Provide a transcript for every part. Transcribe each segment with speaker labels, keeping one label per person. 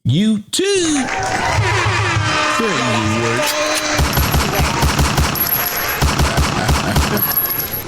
Speaker 1: YouTube. Crazy work.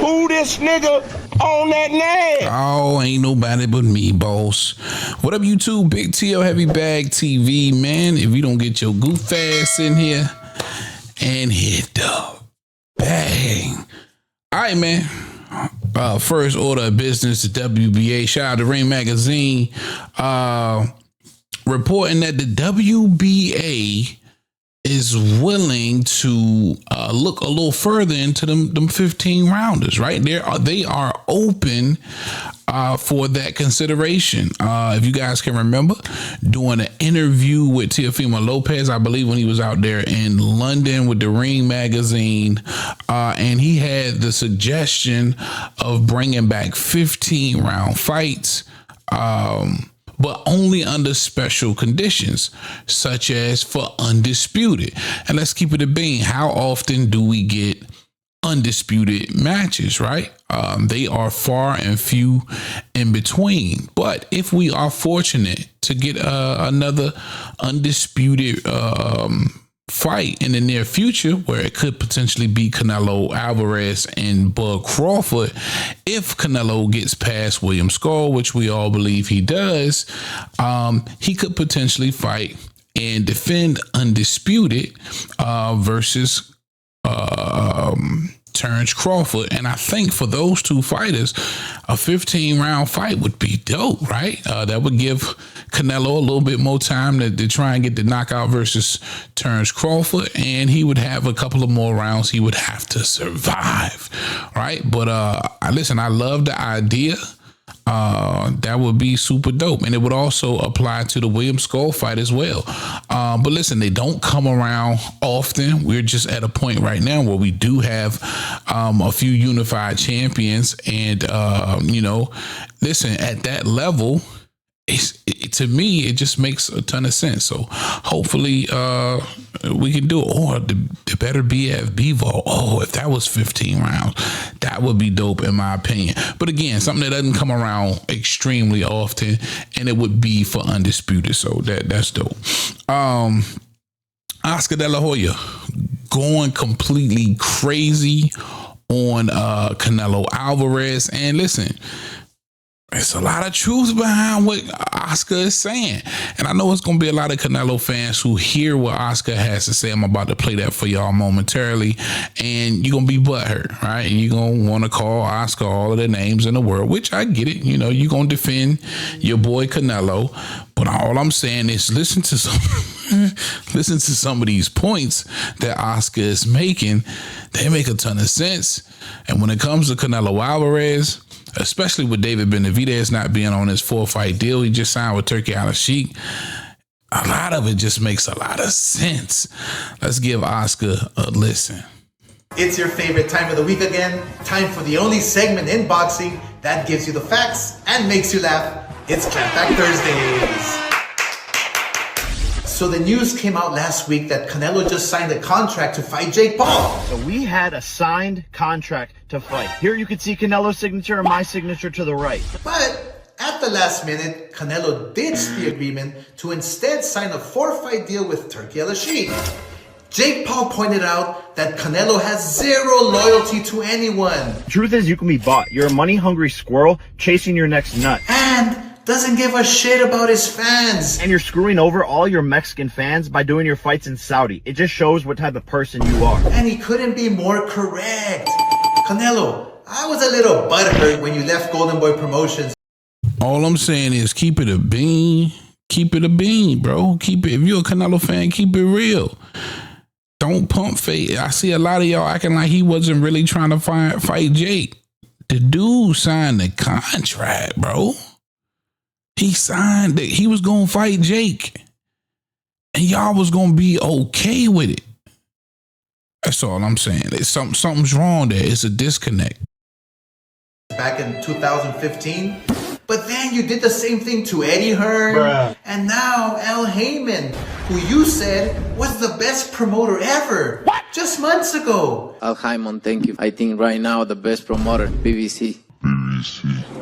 Speaker 2: Who this nigga on that name?
Speaker 1: Oh, ain't nobody but me, boss. What up, YouTube? Big TL Heavy Bag TV, man. If you don't get your goof ass in here and hit the bang. All right, man. First order of business, the WBA. Shout out to Ring Magazine. Reporting that the WBA is willing to look a little further into them 15 rounders, right? They are open for that consideration. If you guys can remember, doing an interview with Teofimo Lopez, I believe when he was out there in London with the Ring Magazine, and he had the suggestion of bringing back 15 round fights, but only under special conditions, such as for undisputed. And let's keep it a bean. How often do we get undisputed matches, right? They are far and few in between. But if we are fortunate to get another undisputed fight in the near future, where it could potentially be Canelo Alvarez and Bud Crawford, if Canelo gets past William Skull, which we all believe he does, he could potentially fight and defend undisputed versus Terrence Crawford. And I think for those two fighters, a 15 round fight would be dope, right? That would give Canelo a little bit more time to try and get the knockout versus Terrence Crawford, and he would have a couple of more rounds he would have to survive, right? But listen, I love the idea. That would be super dope, and it would also apply to the William Skull fight as well. But listen, they don't come around often. We're just at a point right now where we do have a few unified champions, and listen, at that level, to me, it just makes a ton of sense. So hopefully we can do it. Or the better be at Bevo. Oh, if that was 15 rounds, that would be dope in my opinion. But again, something that doesn't come around extremely often, and it would be for undisputed. So that's dope. Oscar De La Hoya going completely crazy on Canelo Alvarez. And listen, there's a lot of truth behind what Oscar is saying. And I know it's going to be a lot of Canelo fans who hear what Oscar has to say. I'm about to play that for y'all momentarily. And you're going to be butthurt, right? You're going to want to call Oscar all of the names in the world, which I get it. You know, you're going to defend your boy Canelo. But all I'm saying is listen to some of these points that Oscar is making. They make a ton of sense. And when it comes to Canelo Alvarez, especially with David Benavidez not being on his 4-fight deal, he just signed with Turki Al-Sheikh. A lot of it just makes a lot of sense. Let's give Oscar a listen.
Speaker 3: It's your favorite time of the week again. Time for the only segment in boxing that gives you the facts and makes you laugh. It's Clap Back Thursdays. So the news came out last week that Canelo just signed a contract to fight Jake Paul.
Speaker 4: So we had a signed contract to fight. Here you can see Canelo's signature and my signature to the right.
Speaker 3: But at the last minute, Canelo ditched the agreement to instead sign a 4-fight deal with Turki Al-Sheikh. Jake Paul pointed out that Canelo has zero loyalty to anyone.
Speaker 4: Truth is, you can be bought. You're a money-hungry squirrel chasing your next nut.
Speaker 3: And doesn't give a shit about his fans.
Speaker 4: And you're screwing over all your Mexican fans by doing your fights in Saudi. It just shows what type of person you are.
Speaker 3: And he couldn't be more correct. Canelo, I was a little butthurt when you left Golden Boy Promotions.
Speaker 1: All I'm saying is keep it a bean. Keep it a bean, bro. Keep it. If you're a Canelo fan, keep it real. Don't pump fake. I see a lot of y'all acting like he wasn't really trying to fight Jake. The dude signed the contract, bro. He signed that he was going to fight Jake. And y'all was going to be okay with it. That's all I'm saying. Something's wrong there. It's a disconnect.
Speaker 3: Back in 2015. But then you did the same thing to Eddie Hearn.
Speaker 4: Bruh.
Speaker 3: And now Al Heyman, who you said was the best promoter ever. What? Just months ago.
Speaker 5: Al Heyman, thank you. I think right now the best promoter, BBC.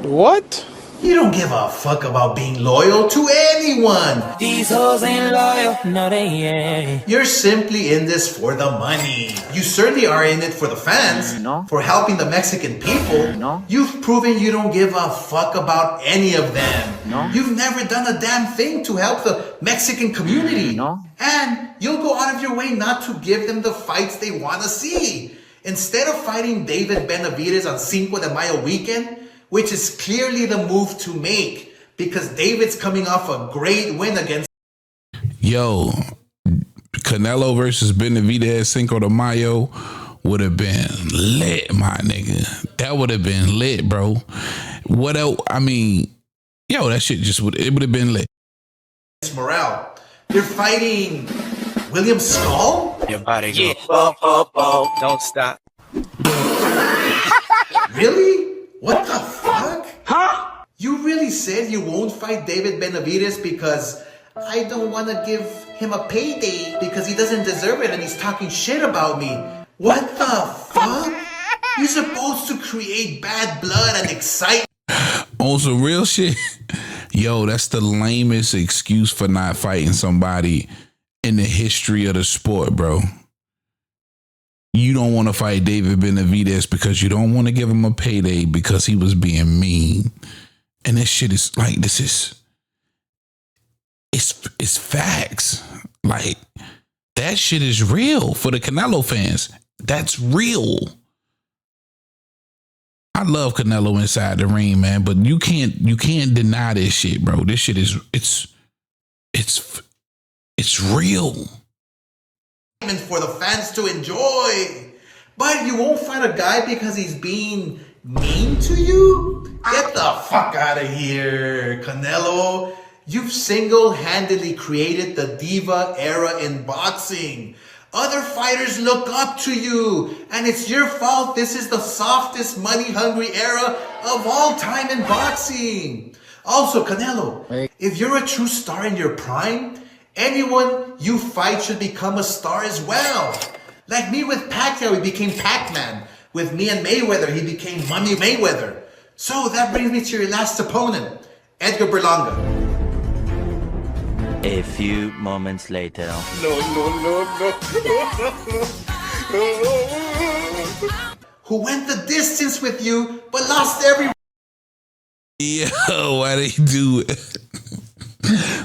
Speaker 2: What?
Speaker 3: You don't give a fuck about being loyal to anyone.
Speaker 5: These hoes ain't loyal, no they ain't.
Speaker 3: You're simply in this for the money. You certainly are in it for the fans, for helping the Mexican people. You've proven you don't give a fuck about any of them. You've never done a damn thing to help the Mexican community. And you'll go out of your way not to give them the fights they want to see. Instead of fighting David Benavidez on Cinco de Mayo weekend, which is clearly the move to make, because David's coming off a great win against...
Speaker 1: Yo, Canelo versus Benavidez Cinco de Mayo would have been lit, my nigga. That would have been lit, bro. What else? I mean, yo, that shit just would have been lit.
Speaker 3: Morale. You're fighting William Skull?
Speaker 5: Your body go, don't stop.
Speaker 3: Really? What the fuck? Huh? You really said you won't fight David Benavidez because I don't want to give him a payday because he doesn't deserve it and he's talking shit about me. What the fuck? You're supposed to create bad blood and excitement.
Speaker 1: On some real shit, yo, that's the lamest excuse for not fighting somebody in the history of the sport, bro. You don't want to fight David Benavidez because you don't want to give him a payday because he was being mean. And this shit is like, it's facts. Like, that shit is real for the Canelo fans. That's real. I love Canelo inside the ring, man, but you can't deny this shit, bro. This shit is, it's real.
Speaker 3: For the fans to enjoy. But you won't fight a guy because he's being mean to you? Get the fuck out of here, Canelo. You've single-handedly created the diva era in boxing. Other fighters look up to you, and it's your fault this is the softest, money-hungry era of all time in boxing. Also, Canelo, if you're a true star in your prime, anyone you fight should become a star as well. Like me with Pacquiao, he became Pac-Man. With me and Mayweather, he became Mummy Mayweather. So that brings me to your last opponent, Edgar Berlanga.
Speaker 5: A few moments later.
Speaker 3: Who went the distance with you, but lost every...
Speaker 1: Yo, why they do it?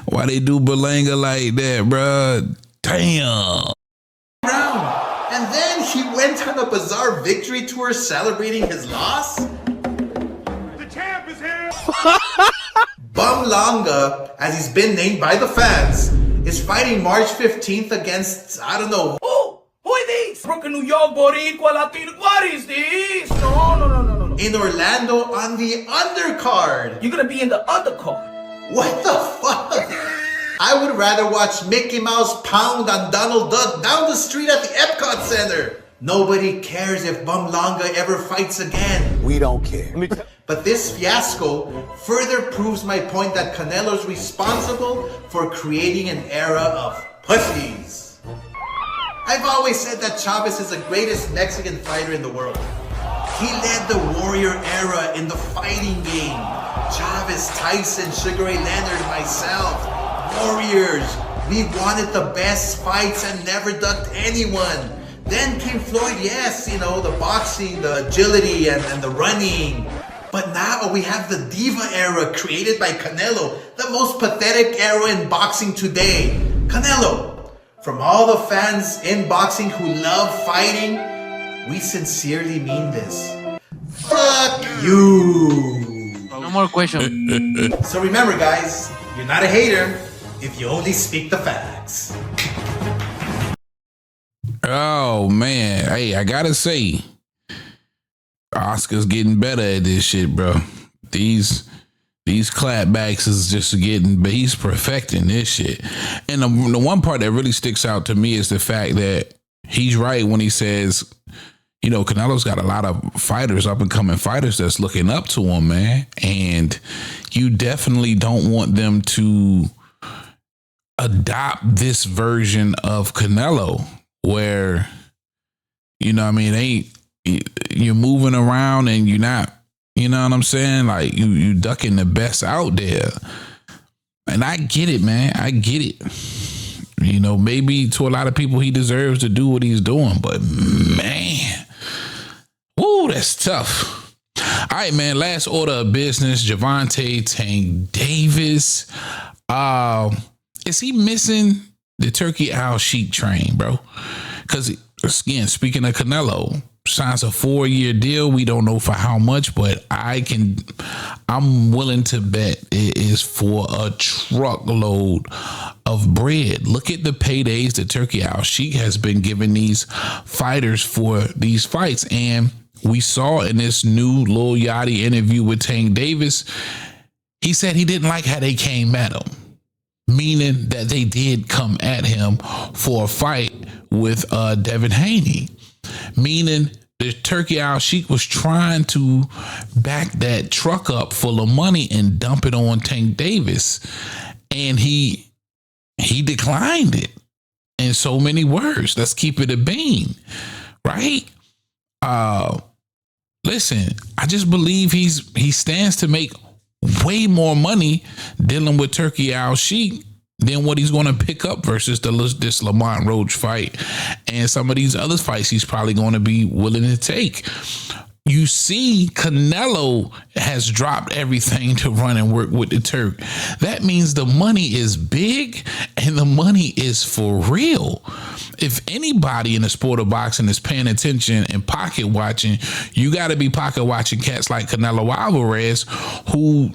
Speaker 1: Why they do Berlanga like that, bruh? Damn.
Speaker 3: round. And then he went on a bizarre victory tour celebrating his loss.
Speaker 2: The champ is here.
Speaker 3: Bumlanga, as he's been named by the fans, is fighting March 15th against, I don't know.
Speaker 6: Who are these? Brooklyn, New York, Boricua, Latino. What is this? No.
Speaker 3: In Orlando on the undercard.
Speaker 6: You're gonna be in the undercard.
Speaker 3: What the fuck? I would rather watch Mickey Mouse pound on Donald Duck down the street at the Epcot Center. Nobody cares if Bumlanga ever fights again.
Speaker 7: We don't care.
Speaker 3: But this fiasco further proves my point that Canelo's responsible for creating an era of pussies. I've always said that Chavez is the greatest Mexican fighter in the world. He led the warrior era in the fighting game. Chavez, Tyson, Sugar Ray Leonard, myself, warriors. We wanted the best fights and never ducked anyone. Then came Floyd, yes, you know, the boxing, the agility, and the running. But now we have the diva era created by Canelo, the most pathetic era in boxing today. Canelo, from all the fans in boxing who love fighting, we sincerely mean this. Fuck you!
Speaker 8: No more questions.
Speaker 3: So remember guys, you're not a hater if you only speak the facts.
Speaker 1: Oh man, hey, I gotta say, Oscar's getting better at this shit, bro. These clapbacks is just getting, but he's perfecting this shit. And the one part that really sticks out to me is the fact that he's right when he says, you know, Canelo's got a lot of fighters, up and coming fighters that's looking up to him, man. And you definitely don't want them to adopt this version of Canelo where, you know what I mean, you're moving around and you're You know what I'm saying? Like you ducking the best out there. And I get it, man. I get it. You know, maybe to a lot of people he deserves to do what he's doing, but man, woo, that's tough. All right, man. Last order of business. Gervonta Tank Davis. Is he missing the Turkey Al Sheik train, bro? Because again, speaking of Canelo, signs a 4-year deal. We don't know for how much, but I'm willing to bet it is for a truckload of bread. Look at the paydays that Turkey Al Sheik has been giving these fighters for these fights. And we saw in this new Lil Yachty interview with Tank Davis, he said he didn't like how they came at him, meaning that they did come at him for a fight with Devin Haney, meaning the Turkey Al Sheik was trying to back that truck up full of money and dump it on Tank Davis, and he declined it in so many words. Let's keep it a bean, right? Listen, I just believe he stands to make way more money dealing with Turkey Al Sheik than what he's going to pick up versus this Lamont Roach fight and some of these other fights he's probably going to be willing to take. You see, Canelo has dropped everything to run and work with the Turk. That means the money is big and the money is for real. If anybody in the sport of boxing is paying attention and pocket watching, you got to be pocket watching cats like Canelo Alvarez, who,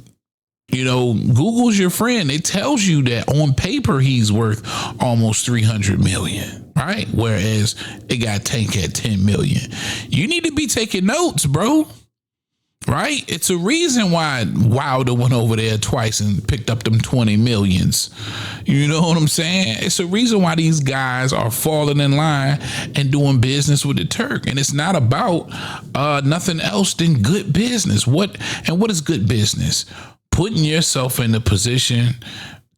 Speaker 1: you know, Google's your friend. It tells you that on paper he's worth almost 300 million, right? Whereas it got Tank at 10 million. You need to be taking notes, bro. Right? It's a reason why Wilder went over there twice and picked up them 20 millions. You know what I'm saying? It's a reason why these guys are falling in line and doing business with the Turk. And it's not about nothing else than good business. What is good business? Putting yourself in the position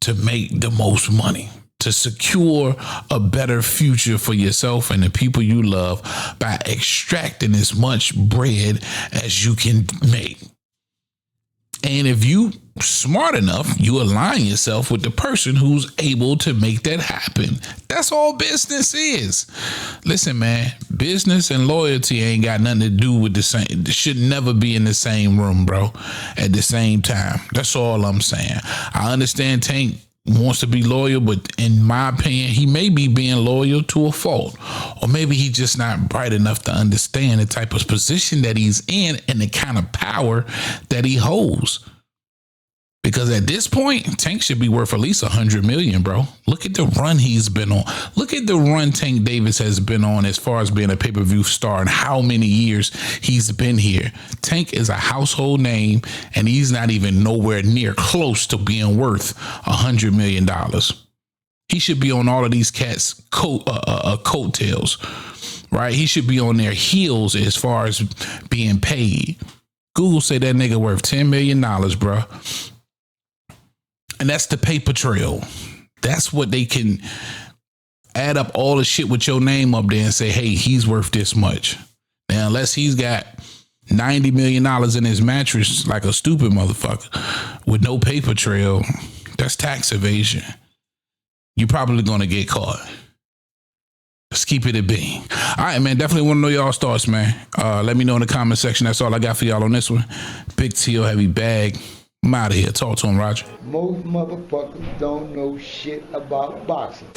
Speaker 1: to make the most money, to secure a better future for yourself and the people you love by extracting as much bread as you can make. And if you smart enough, you align yourself with the person who's able to make that happen. That's all business is. Listen, man, business and loyalty ain't got nothing to do with the same. It should never be in the same room, bro, at the same time. That's all I'm saying. I understand Tank wants to be loyal, but in my opinion, he may be being loyal to a fault, or maybe he's just not bright enough to understand the type of position that he's in and the kind of power that he holds. Because at this point, Tank should be worth at least 100 million, bro. Look at the run he's been on. Look at the run Tank Davis has been on as far as being a pay-per-view star and how many years he's been here. Tank is a household name, and he's not even nowhere near close to being worth $100 million. He should be on all of these cats' coattails, right? He should be on their heels as far as being paid. Google say that nigga worth $10 million, bro. And that's the paper trail. That's what they can add up all the shit with your name up there and say, hey, he's worth this much. Now, unless he's got $90 million in his mattress like a stupid motherfucker with no paper trail, that's tax evasion. You're probably going to get caught. Let's keep it a bean. All right, man. Definitely want to know y'all's thoughts, man. Let me know in the comment section. That's all I got for y'all on this one. Big T.O. heavy bag. I'm out of here. Talk to him, Roger.
Speaker 7: Most motherfuckers don't know shit about boxing.